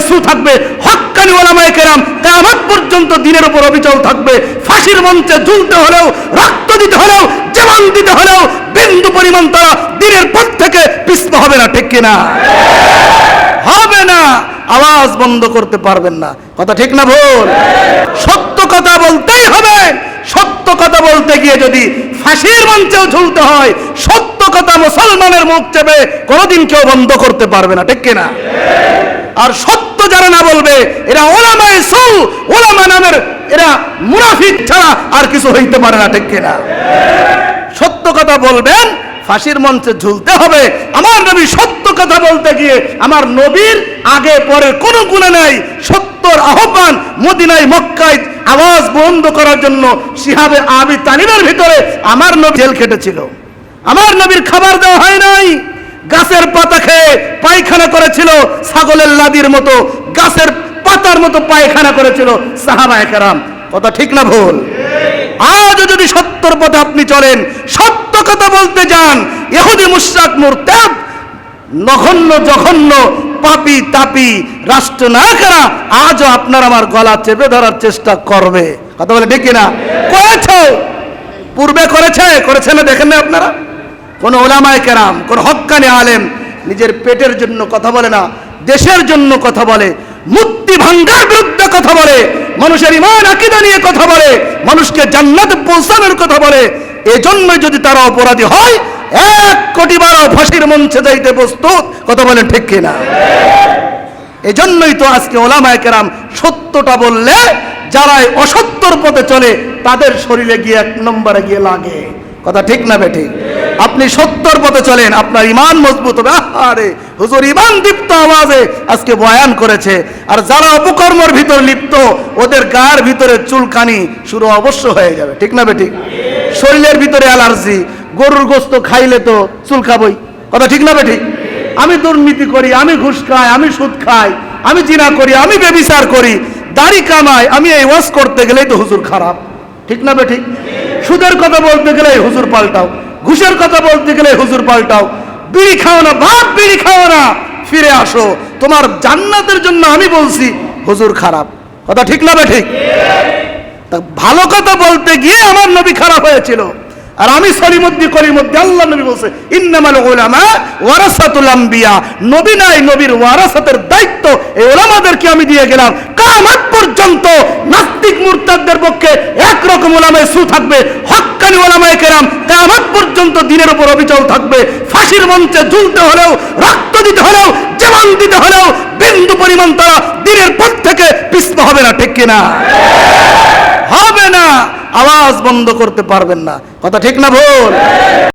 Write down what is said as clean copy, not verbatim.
সু থাকবে, হক্কানি ওলামায়ে কেরাম কিয়ামত পর্যন্ত দিনের উপর অবিচল থাকবে। ফাঁসির মঞ্চে ঝুলতে হলেও, রক্ত দিতে হলেও, জীবন দিতে হলেও বিন্দু পরিমাণ তারা দিনের পথ থেকে পিছপা হবে না, ঠিক কিনা? হবে না, আওয়াজ বন্ধ করতে পারবেন না। কথা ঠিক না ভুল? সত্য কথা বলতেই হবে। সত্য কথা বলতে গিয়ে যদি ফাঁসির মঞ্চেও ঝুলতে হয়, সত্য কথা মুসলমানের মুখ চেপে কোনোদিন কেউ বন্ধ করতে পারবে না, ঠিক কিনা? আর সত্য যারা না বলবে এরা ওলামায়ে সু, ওলামা নামের এরা মুনাফিক ছাড়া আর কিছু হইতে পারে না, ঠিক কিনা? সত্য কথা বলবেন, ফাঁসির মঞ্চে ঝুলতে হবে। আমার নবী সত্য কথা বলতে গিয়ে আমার নবীর আগে পরে কোনো গুনাহ নাই। সত্যর আহ্বান মদিনায় মক্কায় আওয়াজ বন্ধ করার জন্য শিহাবে আবি তানিমের ভিতরে আমার নবী জেল খেটেছিল। আমার নবীর খাবার দেওয়া হয় নাই, গাছের পাতা খেয়ে পায়খানা করেছিল, ছাগলের লাদির মতো গাছের পাতার মতো পায়খানা করেছিল সাহাবায়ে কেরাম। কথা ঠিক না ভুল? আজ যদি সত্যর পথে আপনি চলেন, সত্য কথা বলতে যান, ইহুদি মুশরিক মুরতাদ নগণ্য জঘন্য পাপী তাপী রাষ্ট্রনায়কেরা আজও আপনার আমার গলা চেপে ধরার চেষ্টা করবে। কথা বলে ঠিক কিনা? করেছে, পূর্বে করেছে না? দেখেন না আপনারা? কোন ওলামায়ে কেরাম, কোন হক্কানি আলেম নিজের পেটের জন্য কথা বলে না, দেশের জন্য কথা বলে, মুক্তি ভাঙ্গার বিরুদ্ধে কথা বলে, মানুষের ঈমান আকীদা নিয়ে কথা বলে, মানুষকে জান্নাতে পৌঁছানোর কথা বলে। এজন্যই যদি তারা অপরাধী হয়, 1 কোটি বার ফাঁসির মঞ্চে যাইতে প্রস্তুত। কথা বলেন ঠিক কিনা? এজন্যই তো আজকে ওলামায়ে কেরাম সত্যটা বললে যারা অসত্যর পথে চলে তাদের শরীরে গিয়ে 1 নম্বরে গিয়ে লাগে। কথা ঠিক না বেঠিক? আপনি সত্যর পথে চলেন, আপনার ঈমান মজবুত হবে। আরে হুজুর ঈমান দীপ্ত আওয়াজে আজকে বয়ান করেছে। আর যারা অপকর্মের ভিতর লিপ্ত, ওদের গায়ের ভিতরে চুলকানি শুরু অবশ্য হয়ে যাবে, ঠিক না বেঠিক? শরীরের ভিতরে অ্যালার্জি, গরুর গোশত খাইলে তো চুলকাবই। কথা ঠিক না বেঠিক? আমি দুর্নীতি করি, আমি ঘুষ খাই, আমি সুদ খাই, আমি জিনা করি, আমি ব্যভিচার করি, দাড়ি কামাই, আমি এই ওয়াজ করতে গেলেই তো হুজুর খারাপ, ঠিক না বেঠিক? সুদের কথা বলতে গেলে হুজুর পাল্টাও, ঘুষের কথা বলতে গেলে হুজুর পাল্টাও, বিড়ি খাও না বাপ, বিড়ি খাও না, ফিরে আসো, তোমার জান্নাতের জন্য আমি বলছি হুজুর খারাপ। কথা ঠিক না বেঠিক? তা ভালো কথা বলতে গিয়ে আমার নবী খারাপ হয়েছিল। আর আমি সলিমুদ্দি কলিমুদ্দি, আল্লাহ নবী বলছে ইন্নামাল উলামা ওয়ারাসাতুল আম্বিয়া, নবী নাই, নবীর ওয়ারাসাতের দায়িত্ব এই উলামাদেরকে আমি দিয়ে গেলাম। কিয়ামত পর্যন্ত নাস্তিক মুরতাদদের পক্ষে একরকম উলামায়ে সু থাকবে, হক্কানি উলামায়ে কেরাম কিয়ামত পর্যন্ত দিনের উপর অবিচল থাকবে। ফাঁসির মঞ্চে ঝুলতে হলেও, রক্ত দিতে হলেও, জীবন দিতে হলেও বিন্দু পরিমাণ তারা দিনের পথ থেকে পিছপা হবে না, ঠিক কিনা? হবে না, আওয়াজ বন্ধ করতে পারবেন না। কথা ঠিক না ভুল?